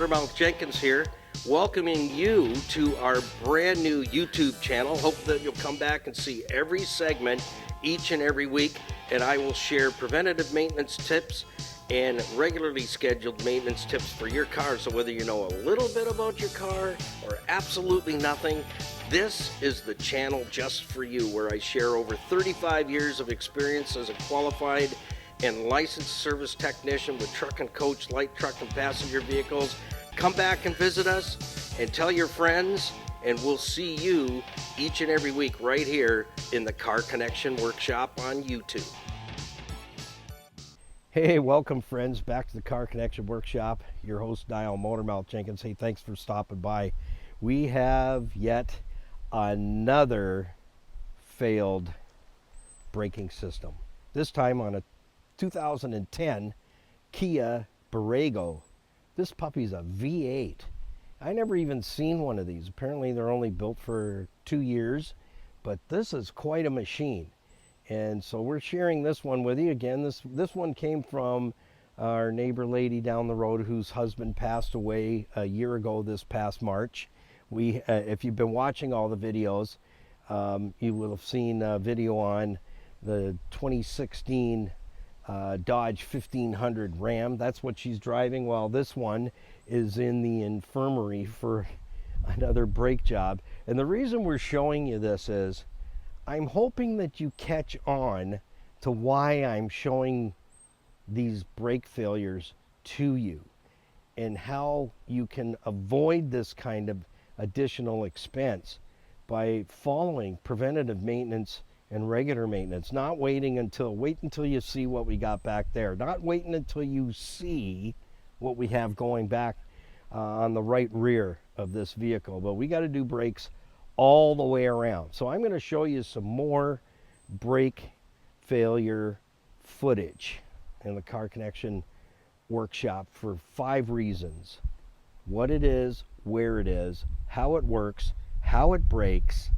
Motormouth Jenkins here, welcoming you to our brand new YouTube channel. Hope that you'll come back and see every segment each and every week, and I will share preventative maintenance tips and regularly scheduled maintenance tips for your car. So whether you know a little bit about your car or absolutely nothing, this is the channel just for you, where I share over 35 years of experience as a qualified and licensed service technician with truck and coach, light truck and passenger vehicles. Come back and visit us and tell your friends, and we'll see you each and every week right here in the Car Connection Workshop on YouTube. Hey, welcome friends, back to the Car Connection Workshop. Your host, Dial Motormouth Jenkins. Hey, thanks for stopping by. We have yet another failed braking system. This time on a 2010 Kia Borrego. This puppy's a V8. I never even seen one of these. Apparently they're only built for 2 years, but this is quite a machine. And so we're sharing this one with you. Again, this one came from our neighbor lady down the road whose husband passed away a year ago this past March. If you've been watching all the videos, you will have seen a video on the 2016 Dodge 1500 Ram. That's what she's driving, while this one is in the infirmary for another brake job. And the reason we're showing you this is I'm hoping that you catch on to why I'm showing these brake failures to you and how you can avoid this kind of additional expense by following preventative maintenance and regular maintenance. Not wait until you see what we got back there. Not waiting until you see what we have going back on the right rear of this vehicle. But we got to do brakes all the way around. So I'm going to show you some more brake failure footage in the Car Connection Workshop for 5 reasons. What it is, where it is, how it works, how it breaks,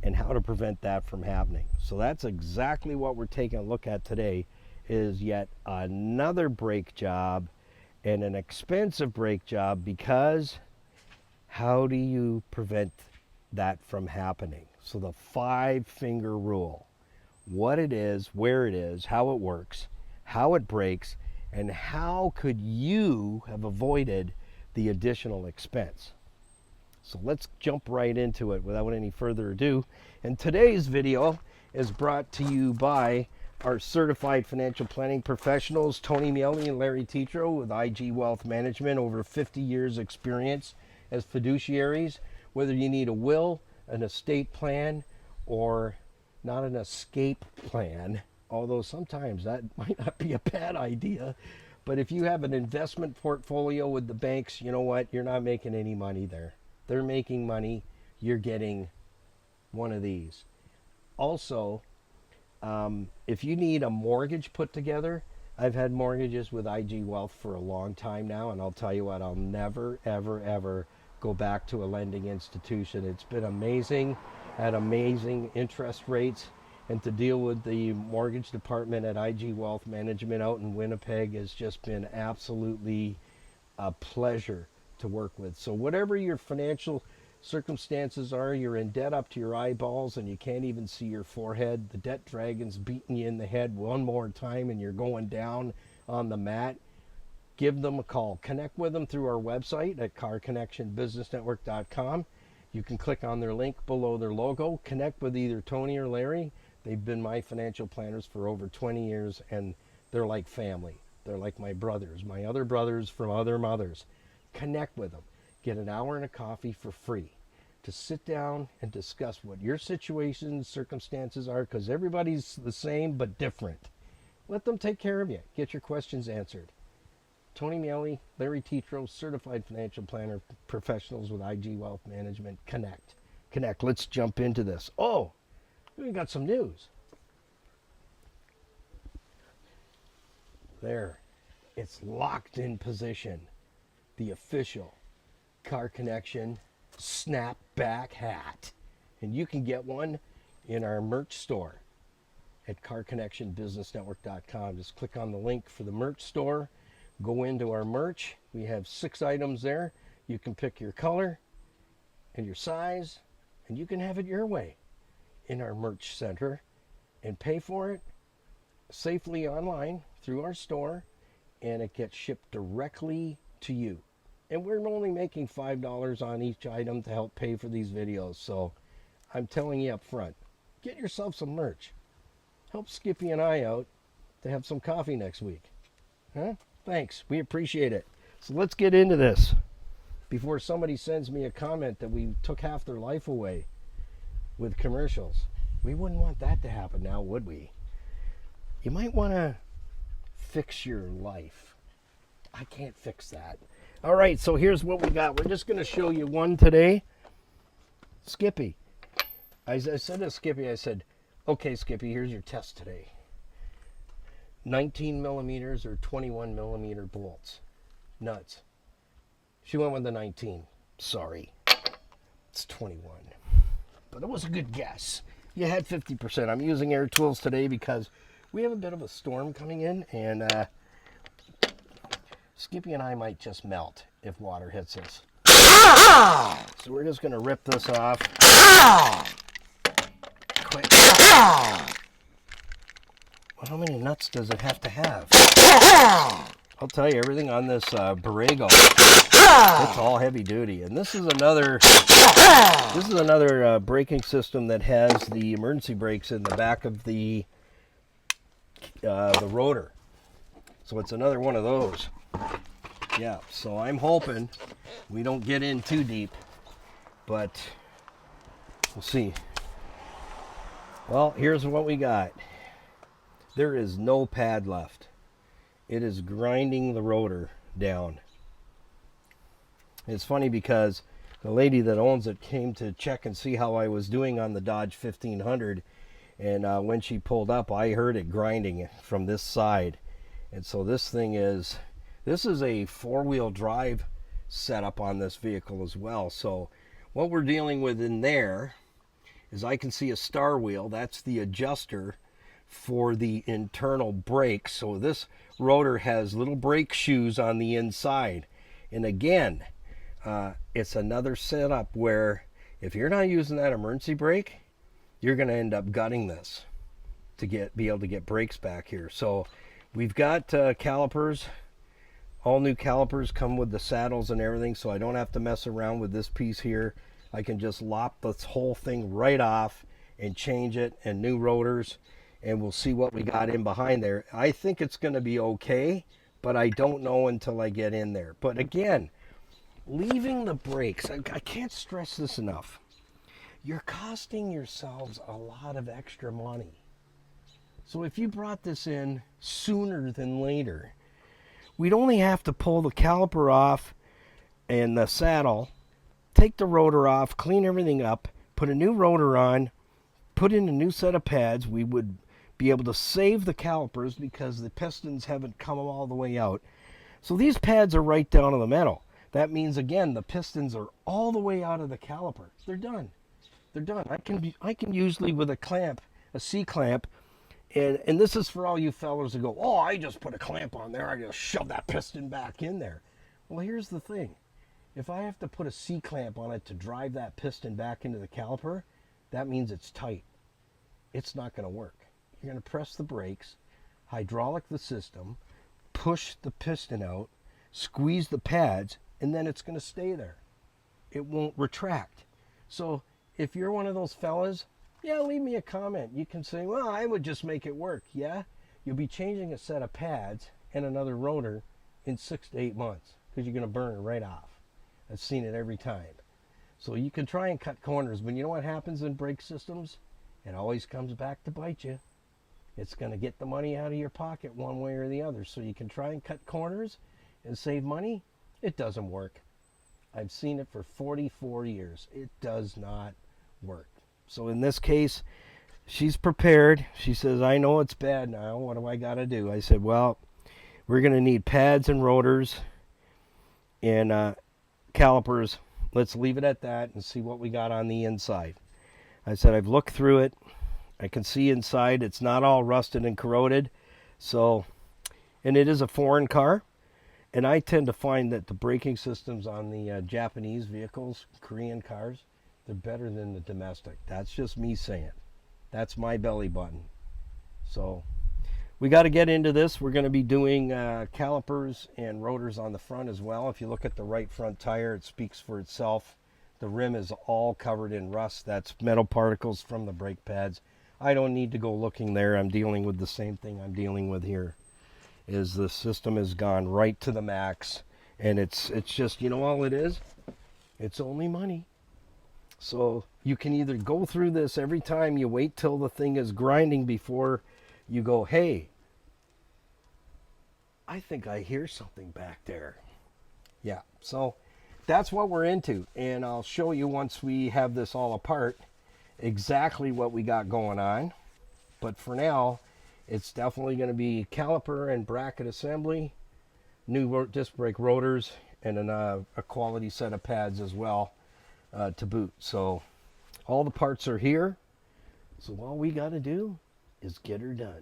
and how to prevent that from happening. So that's exactly what we're taking a look at today, is yet another brake job, and an expensive brake job, because how do you prevent that from happening? So the 5-finger rule: what it is, where it is, how it works, how it breaks, and how could you have avoided the additional expense. So let's jump right into it without any further ado. And today's video is brought to you by our certified financial planning professionals, Tony Miele and Larry Tetro with IG Wealth Management, over 50 years experience as fiduciaries. Whether you need a will, an estate plan, or not an escape plan, although sometimes that might not be a bad idea. But if you have an investment portfolio with the banks, you know what? You're not making any money there. They're making money. You're getting one of these. Also, if you need a mortgage put together, I've had mortgages with IG Wealth for a long time now, and I'll tell you what, I'll never, ever, ever go back to a lending institution. It's been amazing, at amazing interest rates, and to deal with the mortgage department at IG Wealth Management out in Winnipeg has just been absolutely a pleasure to work with. So whatever your financial circumstances are, you're in debt up to your eyeballs and you can't even see your forehead, the debt dragon's beating you in the head one more time and you're going down on the mat, give them a call. Connect with them through our website at carconnectionbusinessnetwork.com. You can click on their link below their logo. Connect with either Tony or Larry. They've been my financial planners for over 20 years, and they're like family. They're like my brothers, my other brothers from other mothers. Connect with them. Get an hour and a coffee for free to sit down and discuss what your situation, circumstances are, because everybody's the same but different. Let them take care of you. Get your questions answered. Tony Miele, Larry Tetro, certified financial planner professionals with IG Wealth Management. Connect. Let's jump into this. Oh, we got some news. There. It's locked in position. The official Car Connection snapback hat. And you can get one in our merch store at carconnectionbusinessnetwork.com. Just click on the link for the merch store. go into our merch. We have 6 items there. You can pick your color and your size, and you can have it your way in our merch center and pay for it safely online through our store, and it gets shipped directly to you. And we're only making $5 on each item to help pay for these videos. So I'm telling you up front, get yourself some merch. Help Skippy and I out to have some coffee next week. Huh? Thanks. We appreciate it. So let's get into this before somebody sends me a comment that we took half their life away with commercials. We wouldn't want that to happen now, would we? You might want to fix your life. I can't fix that. All right, so here's what we got. We're just going to show you one today. Skippy. I said to Skippy, I said, okay, Skippy, here's your test today. 19 millimeters or 21 millimeter bolts. Nuts. She went with the 19. Sorry. It's 21. But it was a good guess. You had 50%. I'm using air tools today because we have a bit of a storm coming in, and Skippy and I might just melt if water hits us. So we're just going to rip this off. Quick. Well, how many nuts does it have to have? I'll tell you, everything on this Borrego, it's all heavy duty. And this is another braking system that has the emergency brakes in the back of the rotor. So it's another one of those. Yeah, so I'm hoping we don't get in too deep, but we'll see. Well, here's what we got. There is no pad left. It is grinding the rotor down. It's funny because the lady that owns it came to check and see how I was doing on the Dodge 1500, and when she pulled up, I heard it grinding from this side. And so this is a 4-wheel drive setup on this vehicle as well. So what we're dealing with in there is I can see a star wheel. That's the adjuster for the internal brakes. So this rotor has little brake shoes on the inside. And again, it's another setup where if you're not using that emergency brake, you're going to end up gutting this to be able to get brakes back here. So we've got calipers. All new calipers come with the saddles and everything, so I don't have to mess around with this piece here. I can just lop this whole thing right off and change it, and new rotors, and we'll see what we got in behind there. I think it's going to be okay, but I don't know until I get in there. But again, leaving the brakes, I can't stress this enough. You're costing yourselves a lot of extra money. So if you brought this in sooner than later, we'd only have to pull the caliper off and the saddle, take the rotor off, clean everything up, put a new rotor on, put in a new set of pads. We would be able to save the calipers because the pistons haven't come all the way out. So these pads are right down to the metal. That means, again, the pistons are all the way out of the caliper. They're done. They're done. I can usually, with a clamp, a C-clamp, and this is for all you fellas that go, oh, I just put a clamp on there. I just shove that piston back in there. Well, here's the thing. If I have to put a C-clamp on it to drive that piston back into the caliper, that means it's tight. It's not going to work. You're going to press the brakes, hydraulic the system, push the piston out, squeeze the pads, and then it's going to stay there. It won't retract. So if you're one of those fellas, yeah, leave me a comment. You can say, well, I would just make it work. Yeah, you'll be changing a set of pads and another rotor in 6 to 8 months because you're going to burn it right off. I've seen it every time. So you can try and cut corners, but you know what happens in brake systems? It always comes back to bite you. It's going to get the money out of your pocket one way or the other. So you can try and cut corners and save money. It doesn't work. I've seen it for 44 years. It does not work. So in this case, she's prepared. She says, I know it's bad now. What do I got to do? I said, well, we're going to need pads and rotors and calipers. Let's leave it at that and see what we got on the inside. I said, I've looked through it. I can see inside. It's not all rusted and corroded. So, and it is a foreign car. And I tend to find that the braking systems on the Japanese vehicles, Korean cars, they're better than the domestic. That's just me saying. That's my belly button. So we got to get into this. We're going to be doing calipers and rotors on the front as well. If you look at the right front tire, it speaks for itself. The rim is all covered in rust. That's metal particles from the brake pads. I don't need to go looking there. I'm dealing with the same thing I'm dealing with here. Is the system has gone right to the max, and it's just, you know, all it is, it's only money. So you can either go through this every time, you wait till the thing is grinding before you go, hey, I think I hear something back there. Yeah, so that's what we're into, and I'll show you once we have this all apart exactly what we got going on. But for now, it's definitely going to be caliper and bracket assembly, new disc brake rotors, and a quality set of pads as well to boot. So all the parts are here, so all we got to do is get her done.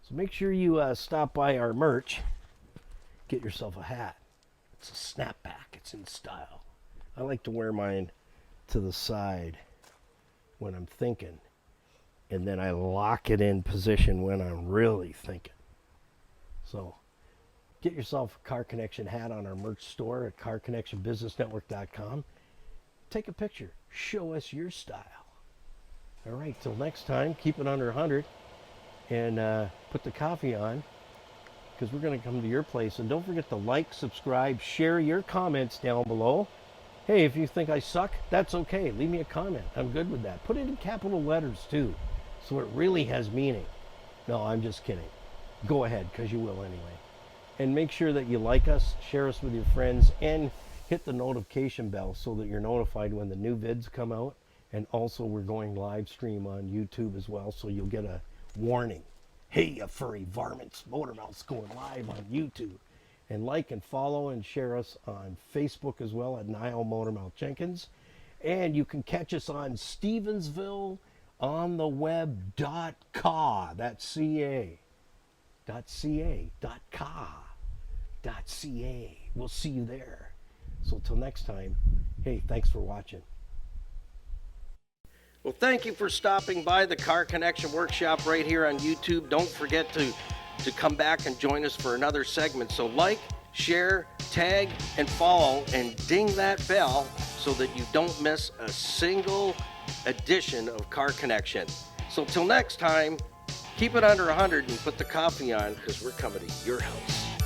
So make sure you stop by our merch, get yourself a hat. It's a snapback, it's in style. I like to wear mine to the side when I'm thinking, and then I lock it in position when I'm really thinking. So get yourself a Car Connection hat on our merch store at carconnectionbusinessnetwork.com. Take a picture, show us your style. All right, till next time, keep it under 100, and put the coffee on, because we're going to come to your place. And don't forget to like, subscribe, share your comments down below. Hey, if you think I suck, that's okay. Leave me a comment. I'm good with that. Put it in capital letters too, so it really has meaning. No, I'm just kidding. Go ahead, because you will anyway. And make sure that you like us, share us with your friends, and hit the notification bell so that you're notified when the new vids come out. And also, we're going live stream on YouTube as well, so you'll get a warning. Hey, you furry varmints, Motormouth's going live on YouTube. And like and follow and share us on Facebook as well at Niall Motormouth Jenkins. And you can catch us on StevensvilleOnTheWeb.ca. That's C-A. .ca. .ca. We'll see you there. So till next time, hey, thanks for watching. Well, thank you for stopping by the Car Connection Workshop right here on YouTube. Don't forget to come back and join us for another segment. So like, share, tag, and follow, and ding that bell so that you don't miss a single edition of Car Connection. So till next time, keep it under 100 and put the coffee on, because we're coming to your house.